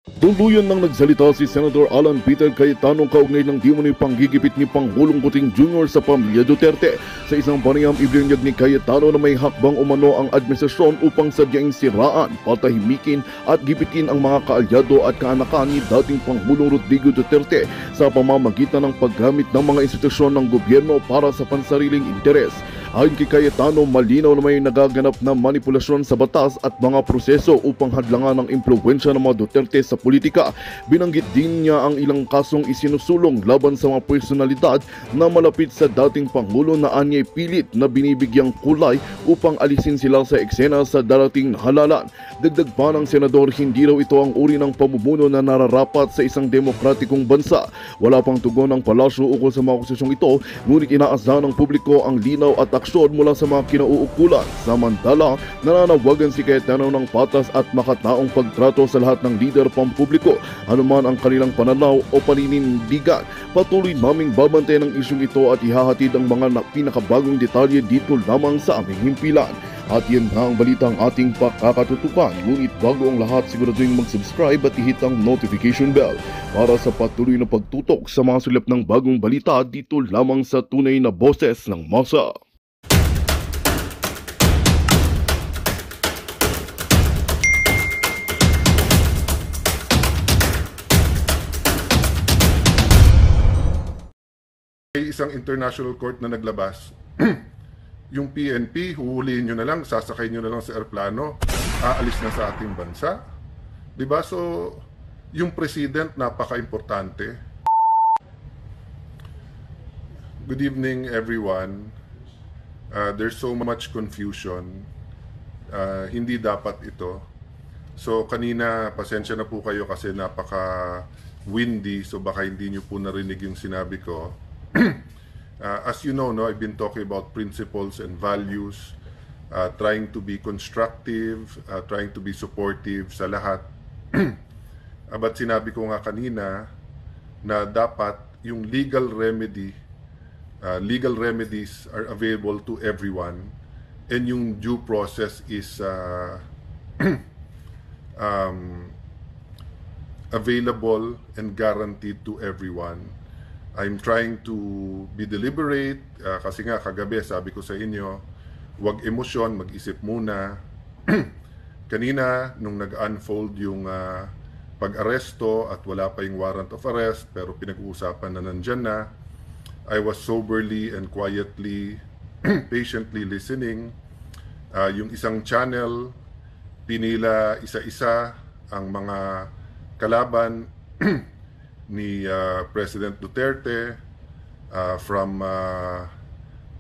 Tuluyan nang nagsalita si Senator Alan Peter Cayetano kaugnay ng di umano'y panggigipit ni Pangulong Kuting Jr. sa pamilya Duterte. Sa isang panayam, ibinunyag ni Cayetano na may hakbang umano ang administrasyon upang sadyang siraan, patahimikin at gipitin ang mga kaalyado at kaanakan ni dating Pangulong Rodrigo Duterte sa pamamagitan ng paggamit ng mga institusyon ng gobyerno para sa pansariling interes. Ayon kay Cayetano, malinaw na may nagaganap na manipulasyon sa batas at mga proseso upang hadlangan ang impluwensya ng mga Duterte sa politika. Binanggit din niya ang ilang kasong isinusulong laban sa mga personalidad na malapit sa dating Pangulo na anyay pilit na binibigyang kulay upang alisin sila sa eksena sa darating na halalan. Dagdag pa ng senador, hindi raw ito ang uri ng pamumuno na nararapat sa isang demokratikong bansa. Wala pang tugon ng palasyo ukol sa mga akusasyong ito, ngunit inaasahan ng publiko ang linaw at aksyon mula sa mga kinauukulan. Samantala, nananawagan si Cayetano ng patas at makataong pagtrato sa lahat ng lider pampubliko, anuman ang kanilang pananaw o paninindigan. Patuloy naming babantayan ang isyong ito at ihahatid ang mga pinakabagong detalye dito lamang sa aming himpilan. At yan na ang balitang ating pakakatutukan. Ngunit bago ang lahat, siguraduhin mag-subscribe at i-hit ang notification bell para sa patuloy na pagtutok sa mga sulap ng bagong balita dito lamang sa tunay na boses ng masa. May isang international court na naglabas, yung PNP, huhulihin nyo na lang, sasakay nyo na lang sa aeroplano, aalis na sa ating bansa. Diba? So, yung president, napaka-importante. Good evening, everyone. There's so much confusion. Hindi dapat ito. So, kanina, pasensya na po kayo kasi napaka-windy, so baka hindi nyo po narinig yung sinabi ko. As you know, I've been talking about principles and values, trying to be constructive, trying to be supportive sa lahat. But sinabi ko nga kanina na dapat yung legal remedies are available to everyone, and yung due process is available and guaranteed to everyone. I'm trying to be deliberate kasi nga kagabi sabi ko sa inyo, huwag emosyon, mag-isip muna. Kanina nung nag-unfold yung pag-aresto at wala pa yung warrant of arrest pero pinag-uusapan na nandyan na, I was soberly and quietly, patiently listening. Yung isang channel, pinila isa-isa ang mga kalaban ni President Duterte, from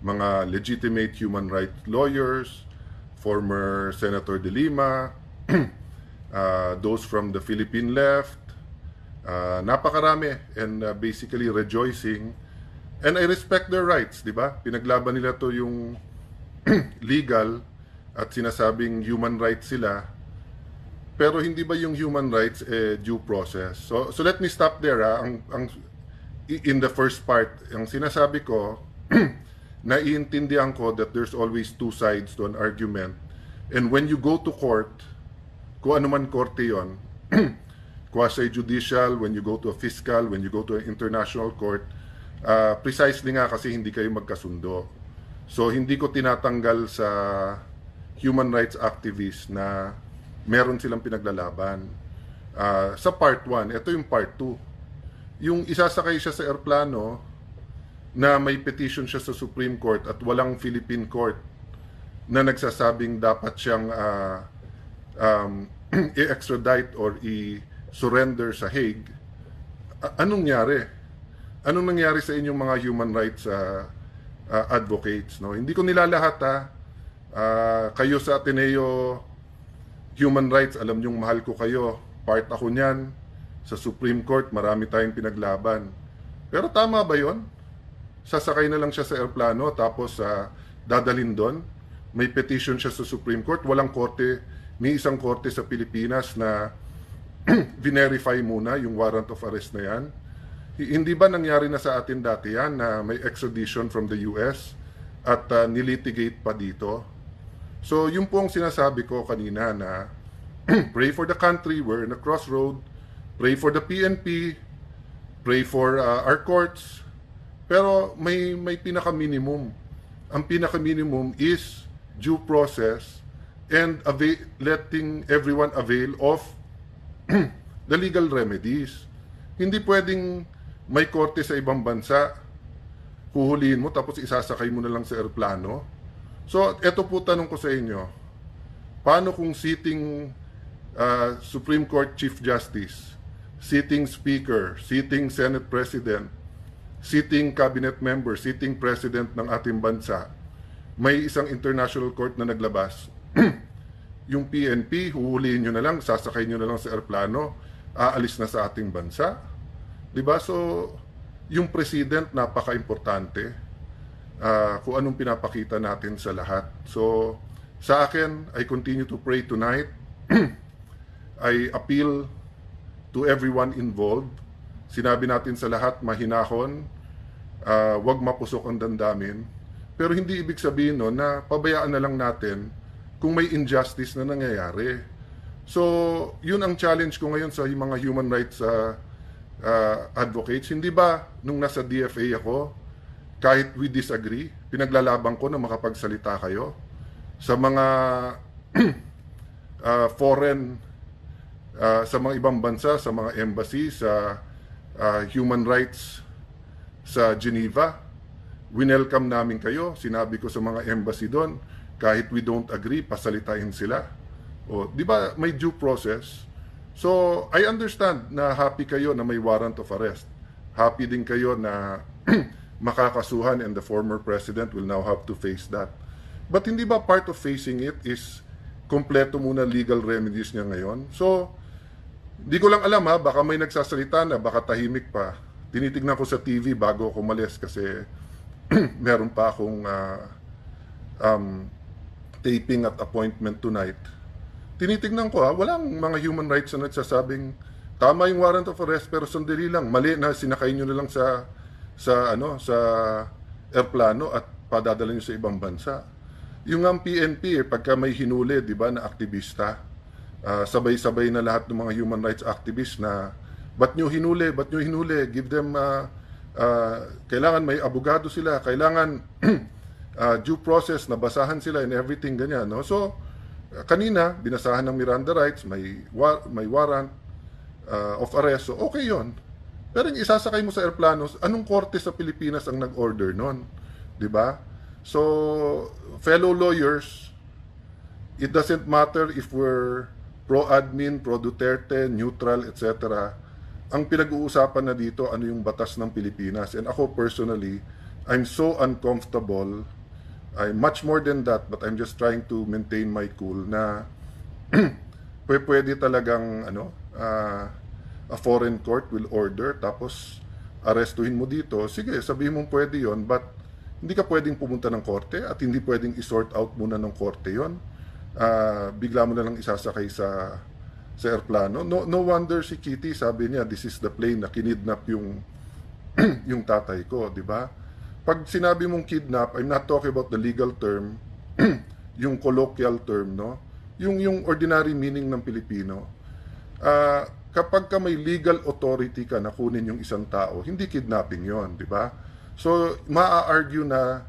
mga legitimate human rights lawyers, former Senator De Lima, those from the Philippine left, napakarami, and basically rejoicing. And I respect their rights, di ba? Pinaglaban nila to yung legal at sinasabing human rights sila. Pero hindi ba yung human rights due process? So let me stop there. In the first part, ang sinasabi ko, naiintindihan ko that there's always two sides to an argument. And when you go to court, kung ano man korte yon, quasi-judicial, when you go to a fiscal, when you go to an international court, precisely nga kasi hindi kayo magkasundo. So hindi ko tinatanggal sa human rights activists na meron silang pinaglalaban. Sa part 1, ito yung part 2. Yung isasakay siya sa aeroplano na may petition siya sa Supreme Court at walang Philippine court na nagsasabing dapat siyang i-extradite or i-surrender sa Hague. Anong nangyari? Anong nangyari sa inyong mga human rights advocates? No? Hindi ko nilalahat kayo sa Ateneo Human Rights, alam niyong mahal ko kayo. Part ako niyan. Sa Supreme Court, marami tayong pinaglaban. Pero tama ba yon? Sasakay na lang siya sa aeroplano tapos dadalhin doon. May petition siya sa Supreme Court. Walang korte, may isang korte sa Pilipinas na verify muna yung warrant of arrest na yan. Hindi ba nangyari na sa atin dati yan na may extradition from the US at nilitigate pa dito? So, yung po ang sinasabi ko kanina na pray for the country, we're in a crossroad. Pray for the PNP, pray for our courts, pero may pinaka-minimum. Ang pinaka-minimum is due process and letting everyone avail of the legal remedies. Hindi pwedeng may korte sa ibang bansa, huhulihin mo tapos isasakay mo na lang sa eroplano. So, eto po tanong ko sa inyo, paano kung sitting Supreme Court Chief Justice, sitting Speaker, sitting Senate President, sitting Cabinet Member, sitting President ng ating bansa, may isang international court na naglabas, yung PNP, huhulihin nyo na lang, sasakay nyo na lang sa eroplano, aalis na sa ating bansa. Diba? So, yung President, napaka-importante kung anong pinapakita natin sa lahat. So, sa akin, I continue to pray tonight. I appeal to everyone involved. Sinabi natin sa lahat, mahinahon, wag mapusok ang damdamin. Pero hindi ibig sabihin no, na pabayaan na lang natin kung may injustice na nangyayari. So, yun ang challenge ko ngayon sa mga human rights advocates. Hindi ba, nung nasa DFA ako, kahit we disagree, pinaglalaban ko na makapagsalita kayo sa mga foreign, sa mga ibang bansa, sa mga embassy, sa human rights sa Geneva. Winelcome namin kayo. Sinabi ko sa mga embassy doon, kahit we don't agree, pasalitain sila. O, di ba may due process? So, I understand na happy kayo na may warrant of arrest. Happy din kayo na makakasuhan and the former president will now have to face that. But hindi ba part of facing it is kompleto muna legal remedies niya ngayon? So, di ko lang alam baka may nagsasalita na, baka tahimik pa. Tinitignan ko sa TV bago ako umalis kasi meron pa akong taping at appointment tonight. Tinitignan ko walang mga human rights na nagsasabing tama yung warrant of arrest pero sandali lang, mali na sinakay nyo na lang sa airplano at padadala nyo sa ibang bansa. Yung ang PNP pagka may hinuli, di ba, na aktivista, sabay-sabay na lahat ng mga human rights activists na ba't nyo hinuli, give them kailangan may abogado sila, kailangan due process, nabasahan sila and everything ganyan, no? So kanina binasahan ng Miranda rights, may warrant of arrest, so okay yon. Pero yung isasakay mo sa airplano, anong korte sa Pilipinas ang nag-order nun, di ba? So fellow lawyers, it doesn't matter if we're pro-admin, pro-Duterte, neutral, etc. Ang pinag-uusapan na dito, ano yung batas ng Pilipinas. And ako personally, I'm so uncomfortable. I'm much more than that, but I'm just trying to maintain my cool na pwede talagang a foreign court will order, tapos arestuhin mo dito. Sige, sabihin mo pwede yon, but hindi ka pwedeng pumunta ng korte at hindi pwedeng i-sort out muna ng korte yon. Bigla mo na lang isasakay sa airplano. No wonder si Kitty, sabi niya, this is the plane na kinidnap yung yung tatay ko, di ba? Pag sinabi mong kidnap, I'm not talking about the legal term, yung colloquial term, no? Yung ordinary meaning ng Pilipino. Kapag ka may legal authority ka na kunin yung isang tao, hindi kidnapping yon, di ba? So, maa-argue na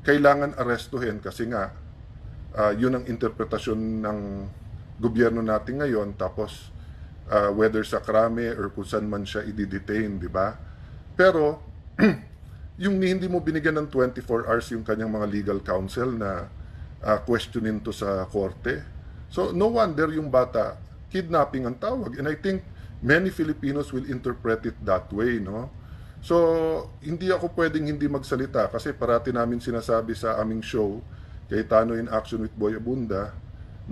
kailangan arestuhin kasi nga, yun ang interpretasyon ng gobyerno natin ngayon, tapos whether sa krame or kung saan man siya i-detain, di ba? Pero yung hindi mo binigyan ng 24 hours yung kanyang mga legal counsel na questionin to sa korte. So no wonder yung bata kidnapping ang tawag, and I think many Filipinos will interpret it that way, no? So hindi ako pwedeng hindi magsalita kasi parati namin sinasabi sa aming show Cayetano in Action with Boy Abunda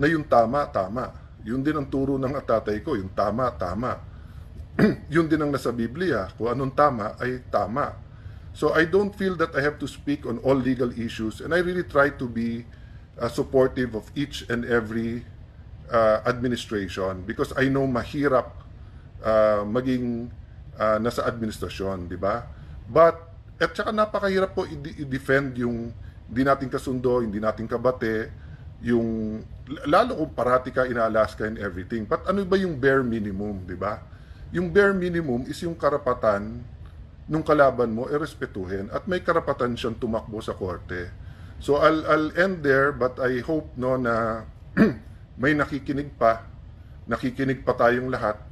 na yung tama, tama. Yun din ang turo ng tatay ko, yung tama, tama. Yun din ang nasa Biblia, kung anong tama ay tama. So I don't feel that I have to speak on all legal issues, and I really try to be supportive of each and every administration because I know mahirap maging nasa administrasyon, di ba? But, at saka napakahirap po i-defend yung hindi natin kasundo, hindi natin kabate, yung lalo kung parati ka inaalas ka and everything. But ano ba yung bare minimum, di ba? Yung bare minimum is yung karapatan nung kalaban mo respetuhin at may karapatan siyang tumakbo sa korte. So I'll end there, but I hope no na may nakikinig pa tayong lahat.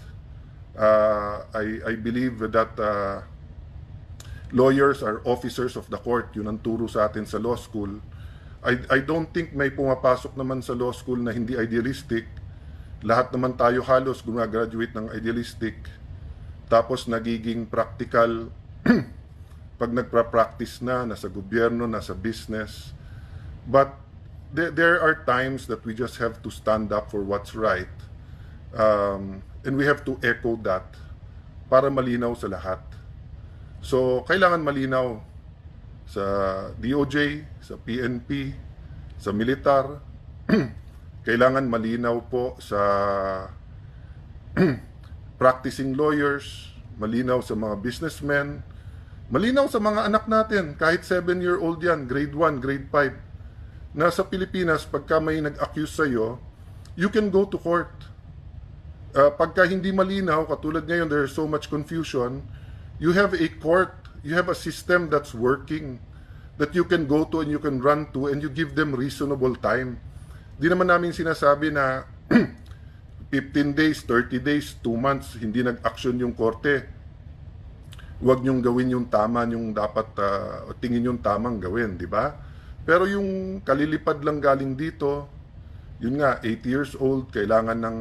I believe that lawyers are officers of the court. Yun ang turo sa atin sa law school. I don't think may pumapasok naman sa law school na hindi idealistic. Lahat naman tayo halos gumagraduate ng idealistic. Tapos nagiging practical pag nagpa-practice na, nasa gobyerno, nasa business. But there are times that we just have to stand up for what's right. And we have to echo that para malinaw sa lahat. So, kailangan malinaw sa DOJ, sa PNP, sa militar. Kailangan malinaw po sa practicing lawyers, malinaw sa mga businessmen, malinaw sa mga anak natin, kahit 7-year-old yan, grade 1, grade 5. Na sa Pilipinas, pagka may nag-accuse sa'yo, you can go to court. Pagka hindi malinaw, katulad ngayon, there's so much confusion, you have a court, you have a system that's working, that you can go to and you can run to, and you give them reasonable time. Di naman namin sinasabi na 15 days, 30 days, 2 months, hindi nag-action yung korte. Huwag niyong gawin yung tama, yung dapat tingin yung tamang gawin, di ba? Pero yung kalilipad lang galing dito, yun nga, 80 years old, kailangan ng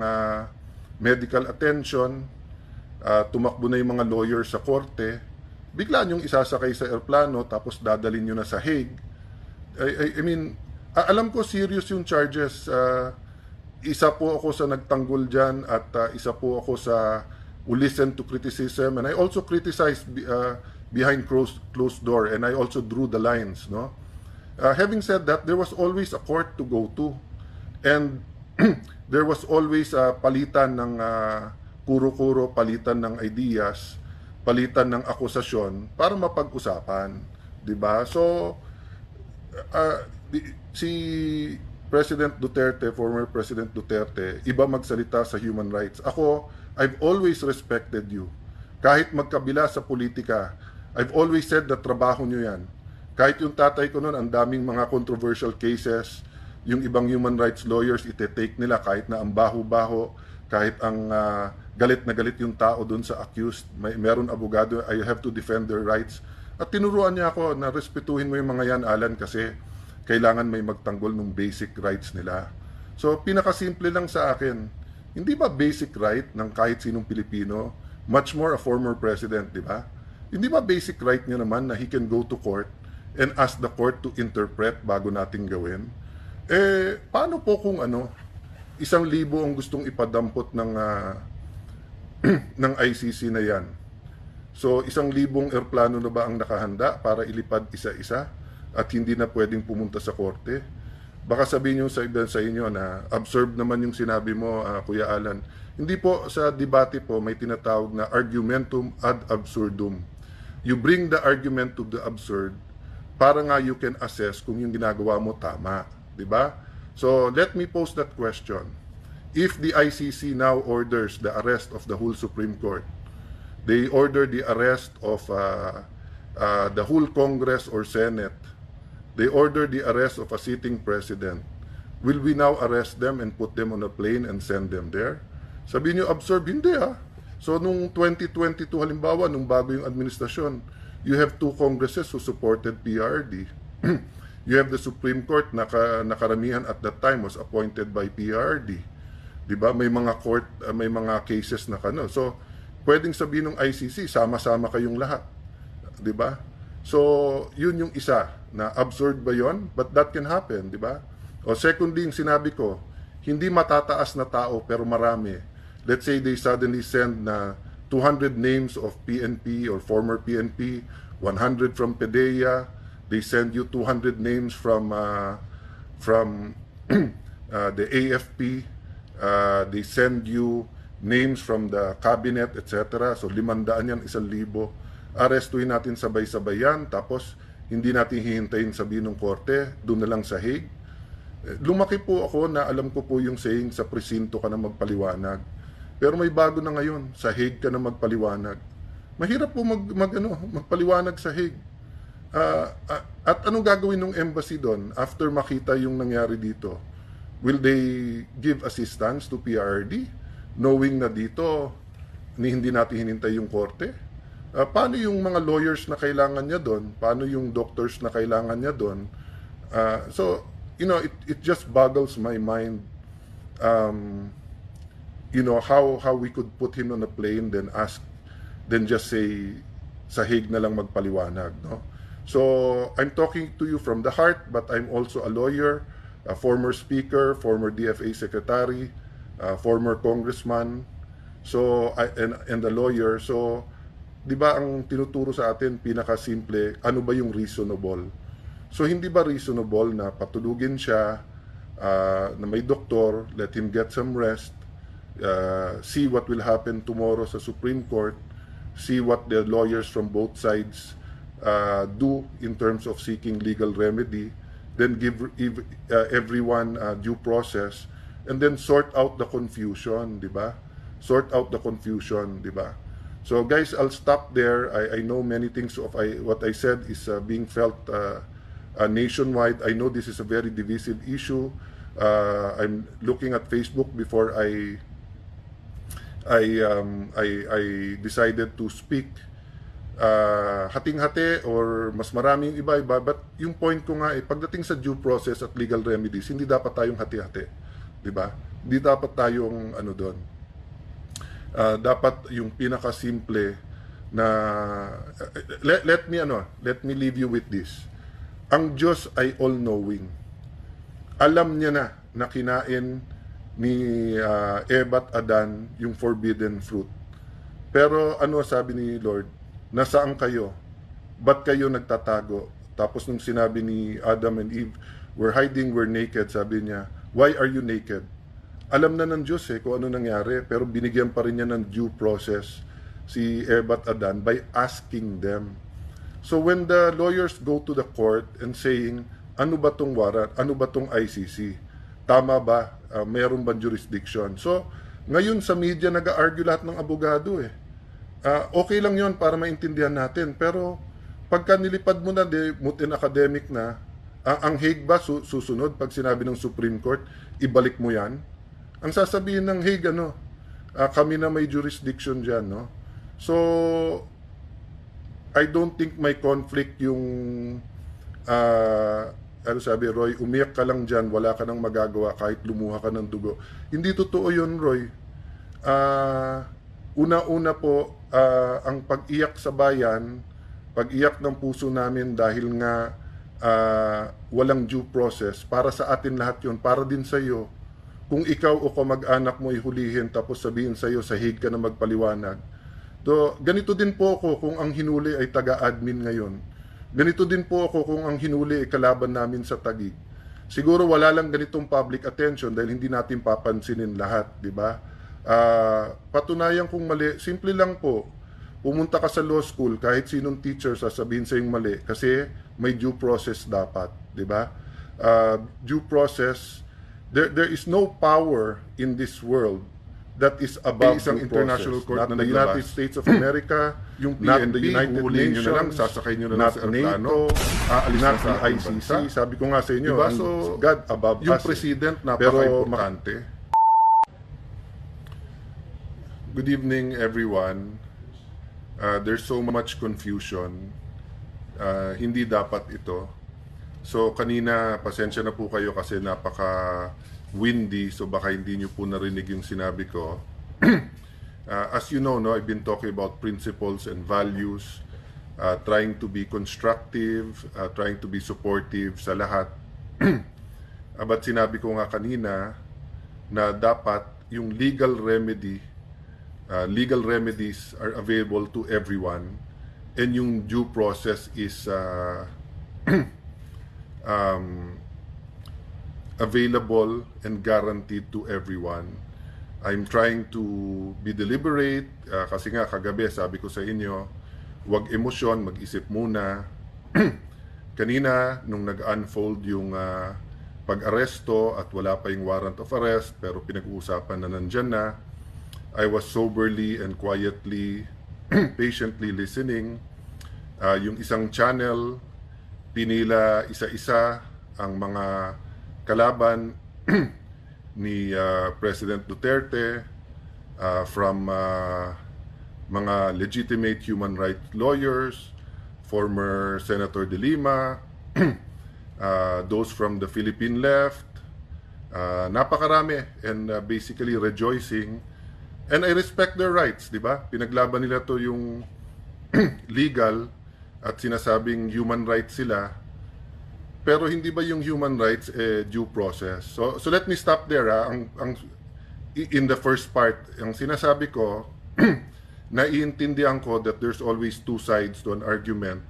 medical attention, tumakbo na yung mga lawyers sa korte, bigla niyong isasakay sa aeroplano, tapos dadalhin niyo na sa Hague. I mean, alam ko serious yung charges. Isa po ako sa nagtanggol dyan at isa po ako sa who listen to criticism, and I also criticize behind closed door, and I also drew the lines, no? Having said that, there was always a court to go to, and there was always palitan ng kuro-kuro, palitan ng ideas, palitan ng akusasyon para mapag-usapan, 'di ba? So si President Duterte, former President Duterte, iba magsalita sa human rights. Ako, I've always respected you. Kahit magkabila sa politika, I've always said that trabaho nyo yan. Kahit yung tatay ko noon, ang daming mga controversial cases, yung ibang human rights lawyers, ite-take nila kahit na ang baho-baho, kahit ang galit na galit yung tao doon sa accused, meron abogado, I have to defend their rights. At tinuruan niya ako na respetuhin mo yung mga yan, Alan, kasi kailangan may magtanggol ng basic rights nila. So, pinakasimple lang sa akin, hindi ba basic right ng kahit sinong Pilipino, much more a former president, di ba? Hindi ba basic right niya naman na he can go to court and ask the court to interpret bago nating gawin? Paano po kung 1,000 ang gustong ipadampot ng ng ICC na yan? So, 1,000 eroplano na ba ang nakahanda para ilipad isa-isa at hindi na pwedeng pumunta sa korte? Baka sabihin nyo sa inyo na absurd naman yung sinabi mo, Kuya Alan. Hindi po, sa debate po may tinatawag na argumentum ad absurdum. You bring the argument to the absurd para nga you can assess kung yung ginagawa mo tama, di ba? So let me pose that question. If the ICC now orders the arrest of the whole Supreme Court, they order the arrest of the whole Congress or Senate, they order the arrest of a sitting president, will we now arrest them and put them on a plane and send them there? Sabihin nyo, absurd, hindi So nung 2022 halimbawa, nung bago yung administrasyon, you have 2 congresses who supported PRD. You have the Supreme Court na karamihan at that time was appointed by PRD. 'Di ba? May mga court, may mga cases na So pwedeng sabihin ng ICC, sama-sama kayong lahat. 'Di ba? So yun yung isa na absurd ba yon? But that can happen, 'di ba? O secondly, yung sinabi ko, hindi matataas na tao pero marami. Let's say they suddenly send na 200 names of PNP or former PNP, 100 from PDEA, they send you 200 names from the AFP, they send you names from the cabinet, etc. So 500 yan, 1,000. Arestuhin natin sabay-sabay yan, tapos hindi natin hihintayin sabihin ng korte, doon na lang sa Hague. Lumaki po ako na alam ko po yung saying, sa presinto ka na magpaliwanag. Pero may bago na ngayon, sa Hague ka na magpaliwanag. Mahirap po magpaliwanag sa Hague. At anong gagawin ng embassy doon after makita yung nangyari dito? Will they give assistance to PRRD knowing na dito hindi natin hinintay yung korte? Paano yung mga lawyers na kailangan niya doon? Paano yung doctors na kailangan niya doon? So, it just boggles my mind, how we could put him on a plane then just say sa Hague na lang magpaliwanag, no? So, I'm talking to you from the heart, but I'm also a lawyer, a former speaker, former DFA secretary, former congressman, so and a lawyer. So, 'di ba ang tinuturo sa atin pinakasimple, ano ba yung reasonable? So, hindi ba reasonable na patulugin siya na may doktor, let him get some rest, see what will happen tomorrow sa Supreme Court, see what the lawyers from both sides do in terms of seeking legal remedy, then give everyone due process, and then sort out the confusion, di ba? Sort out the confusion, di ba? So guys, I'll stop there. I know many things of what I said is being felt nationwide. I know this is a very divisive issue. I'm looking at Facebook before I decided to speak hating-hati or mas maraming iba-iba, but yung point ko nga pagdating sa due process at legal remedies, hindi dapat tayong hati-hati, di ba? Hindi dapat tayong doon. Dapat yung pinakasimple na let me leave you with this. Ang Diyos ay all-knowing. Alam niya na kinain ni Eva at Adan yung forbidden fruit. Pero ano sabi ni Lord? Nasaan kayo? Ba't kayo nagtatago? Tapos nung sinabi ni Adam and Eve, we're hiding, we're naked, sabi niya, why are you naked? Alam na ng Diyos kung ano nangyari, pero binigyan pa rin niya ng due process si Eva at Adan by asking them. So when the lawyers go to the court and saying, ano ba tong warrant? Ano ba tong ICC? Tama ba? Mayroon bang jurisdiction? So, ngayon sa media nag-argue lahat ng abogado okay lang yon para maintindihan natin. Pero, pagka nilipad mo na, mutin academic na, ang Hague ba susunod pag sinabi ng Supreme Court, ibalik mo yan? Ang sasabihin ng Hague, kami na may jurisdiction dyan, no? So, I don't think may conflict yung sabi, Roy, umiyak ka lang dyan, wala ka nang magagawa kahit lumuha ka ng dugo. Hindi totoo yun, Roy. Una-una po, ang pag-iyak sa bayan, pag-iyak ng puso namin dahil nga walang due process, para sa atin lahat yun, para din sa iyo. Kung ikaw o kamag-anak mo ihulihin tapos sabihin sa iyo, sa Hague ka na magpaliwanag. Ganito din po ako kung ang hinuli ay taga-admin ngayon. Ganito din po ako kung ang hinuli ay kalaban namin sa Taguig. Siguro wala lang ganitong public attention dahil hindi natin papansinin lahat, di ba? Patunayan kung mali, simple lang po. Pumunta ka sa law school, kahit sinong teacher sasabihin sa yung mali kasi may due process dapat, di ba? Due process, there is no power in this world that is above isang due international process. court Not na the naglabas. United States of America, Yung not PNP, the United huhulihin nyo Nations, na lang, sasakay nyo na lang not sa aeroplano, NATO, aalis na not sa the ating ICC. bansa. Sabi ko nga sa inyo, Diba? ang So, God above yung us. president, Pero napaka-importante. Good evening, everyone. There's so much confusion. Hindi dapat ito. So, kanina, pasensya na po kayo kasi napaka-windy, so baka hindi nyo po narinig yung sinabi ko. As you know, I've been talking about principles and values, trying to be constructive, trying to be supportive sa lahat. But sinabi ko nga kanina na dapat yung legal remedies are available to everyone, and yung due process is available and guaranteed to everyone. I'm trying to be deliberate kasi nga kagabi sabi ko sa inyo, huwag emosyon, mag-isip muna. Kanina nung nag-unfold yung pag-aresto at wala pa yung warrant of arrest pero pinag-uusapan na nandyan na, I was soberly and quietly, patiently listening. Yung isang channel, pinila isa-isa ang mga kalaban ni President Duterte, from mga legitimate human rights lawyers, former Senator De Lima, those from the Philippine left, napakarami, and basically rejoicing. And I respect their rights, di ba? Pinaglaban nila to yung legal at sinasabing human rights sila. Pero hindi ba yung human rights due process? So let me stop there. In the first part, ang sinasabi ko, naiintindihan ko that there's always two sides to an argument.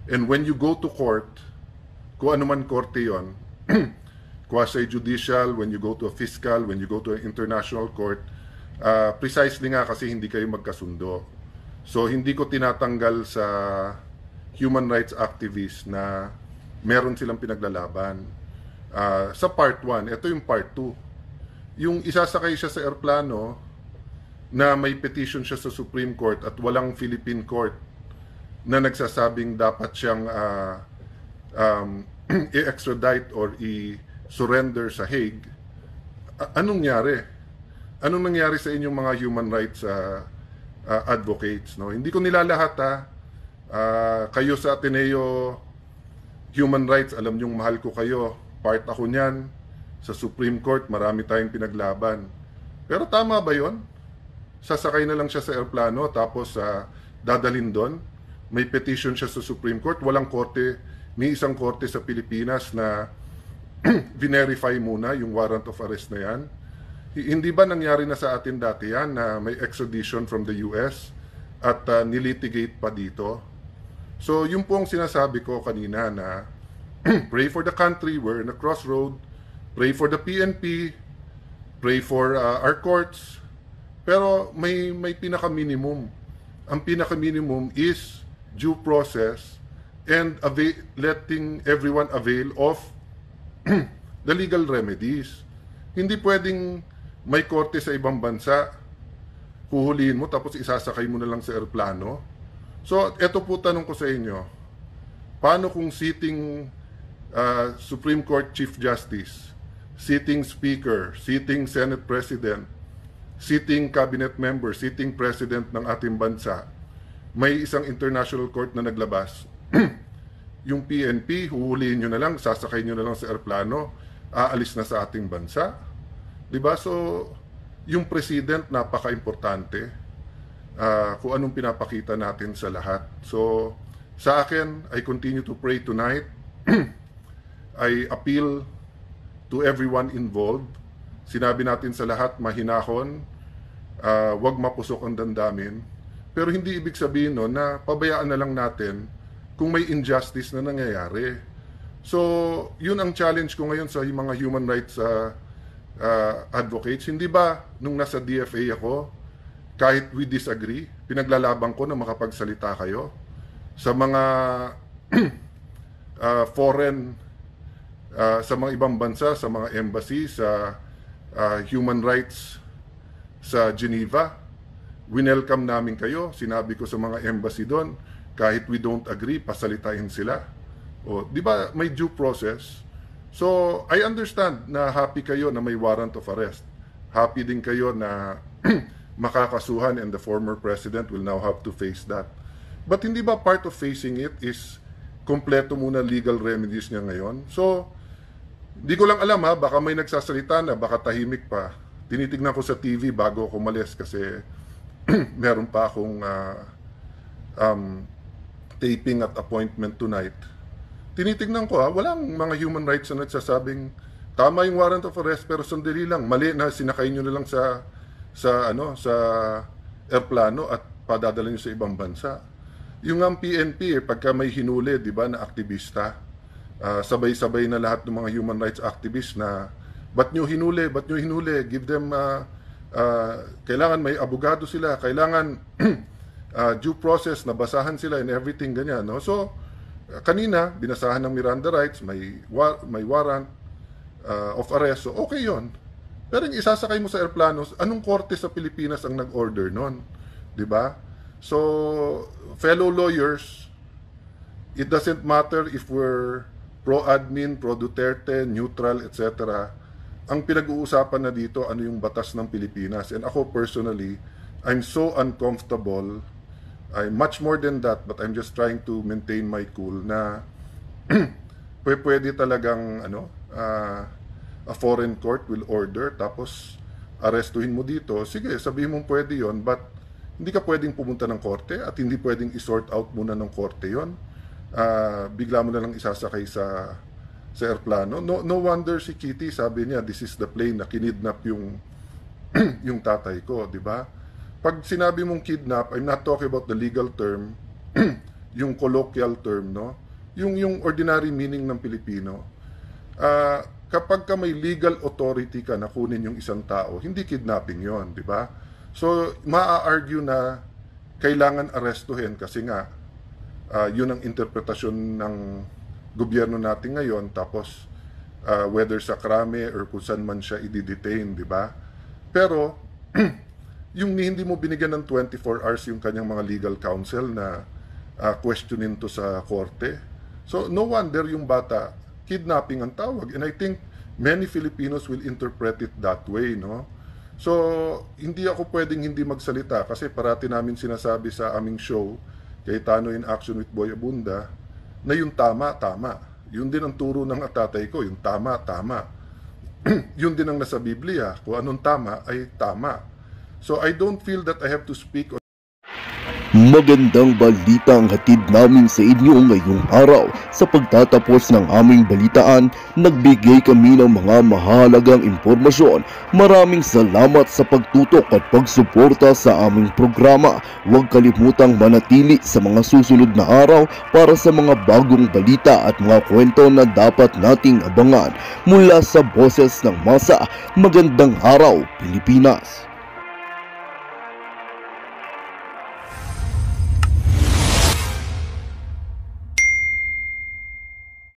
And when you go to court, kung ano man korte yon, quasi-judicial, when you go to a fiscal, when you go to an international court, precisely nga kasi hindi kayo magkasundo. So hindi ko tinatanggal sa human rights activists na meron silang pinaglalaban. Sa part 1, ito yung part 2. Yung isasakay siya sa eroplano na may petition siya sa Supreme Court at walang Philippine court na nagsasabing dapat siyang i-extradite or i-surrender sa Hague. Anong nangyari? Anong nangyari sa inyong mga human rights advocates? No? Hindi ko nilalahat kayo sa Ateneo Human Rights, alam niyong mahal ko kayo. Part ako niyan. Sa Supreme Court, marami tayong pinaglaban. Pero tama ba yon? Sasakay na lang siya sa aeroplano tapos dadalhin doon. May petition siya sa Supreme Court. Walang korte, may isang korte sa Pilipinas na verify muna yung warrant of arrest na yan. Hindi ba nangyari na sa atin dati yan na may extradition from the US at nilitigate pa dito? So yung po ang sinasabi ko kanina na pray for the country, we're in a crossroad, pray for the PNP, pray for our courts, pero may pinaka-minimum. Ang pinaka-minimum is due process and letting everyone avail of the legal remedies. Hindi pwedeng may korte sa ibang bansa, huhulihin mo tapos isasakay mo na lang sa eroplano. So, eto po tanong ko sa inyo. Paano kung sitting Supreme Court Chief Justice, sitting Speaker, sitting Senate President, sitting Cabinet Member, sitting President ng ating bansa, may isang international court na naglabas, yung PNP, huhulihin nyo na lang, sasakay nyo na lang sa eroplano, aalis na sa ating bansa? Diba? So, yung president napaka-importante kung anong pinapakita natin sa lahat. So, sa akin, I continue to pray tonight. I appeal to everyone involved. Sinabi natin sa lahat, mahinahon, wag mapusok ang damdamin. Pero hindi ibig sabihin no, na pabayaan na lang natin kung may injustice na nangyayari. So, yun ang challenge ko ngayon sa mga human rights advocates. Hindi ba nung nasa DFA ako, kahit we disagree, pinaglalaban ko na makapagsalita kayo sa mga foreign, sa mga ibang bansa, sa mga embassy, sa human rights sa Geneva. Winelcome namin kayo. Sinabi ko sa mga embassy doon, kahit we don't agree, pasalitain sila. O, di ba may due process? So, I understand na happy kayo na may warrant of arrest. Happy din kayo na makakasuhan and the former president will now have to face that. But hindi ba part of facing it is kompleto muna legal remedies niya ngayon? So, di ko lang alam baka may nagsasalita na, baka tahimik pa. Tinitignan ko sa TV bago ako umalis kasi meron pa akong taping at appointment tonight. Tinitignan ko walang mga human rights na nagsasabing tama yung warrant of arrest pero sandali lang, mali na sinakay nyo na lang sa airplano at padadala nyo sa ibang bansa. Yung ang PNP pagka may hinuli, di ba, na aktivista, sabay-sabay na lahat ng mga human rights activists na ba't nyo hinuli, give them kailangan may abogado sila, kailangan due process, nabasahan sila and everything ganyan, no? So kanina binasahan ng Miranda rights, may warrant of arrest, so okay yon. Pero yung isasakay mo sa aeroplano, anong korte sa Pilipinas ang nag-order nun? Di ba? So, fellow lawyers, it doesn't matter if we're pro-admin, pro-Duterte, neutral, etc. Ang pinag-uusapan na dito, ano yung batas ng Pilipinas. And ako personally, I'm so uncomfortable. I'm much more than that, but I'm just trying to maintain my cool na pwede talagang a foreign court will order tapos arestuhin mo dito. Sige, sabihin mo pwede yon, but hindi ka pwedeng pumunta ng korte at hindi pwedeng i-sort out muna ng korte yon. Bigla mo na lang isasakay sa airplano. No wonder si Kitty, sabi niya, this is the plane na kinidnap yung yung tatay ko, di ba? Pag sinabi mong kidnap, I'm not talking about the legal term, yung colloquial term, no? Yung ordinary meaning ng Pilipino. Kapag ka may legal authority ka na kunin yung isang tao, hindi kidnapping yon, di ba? So, maa-argue na kailangan arestuhin kasi nga, yun ang interpretasyon ng gobyerno natin ngayon, tapos whether sa krame or kung saan man siya i-detain, di ba? Pero, yung hindi mo binigyan ng 24 hours yung kanyang mga legal counsel na questionin to sa korte. So, no wonder yung bata, kidnapping ang tawag. And I think many Filipinos will interpret it that way, no? So, hindi ako pwedeng hindi magsalita kasi parati namin sinasabi sa aming show, Cayetano in Action with Boy Abunda, na yung tama, tama. Yun din ang turo ng tatay ko, yung tama, tama. Yun din ang nasa Biblia, kung anong tama ay tama. So, I don't feel that I have to speak on Magandang balita ang hatid namin sa inyo ngayong araw. Sa pagtatapos ng aming balitaan, nagbigay kami ng mga mahalagang impormasyon. Maraming salamat sa pagtutok at pagsuporta sa aming programa. Huwag kalimutang manatili sa mga susunod na araw para sa mga bagong balita at mga kwento na dapat nating abangan. Mula sa Boses ng Masa, magandang araw Pilipinas!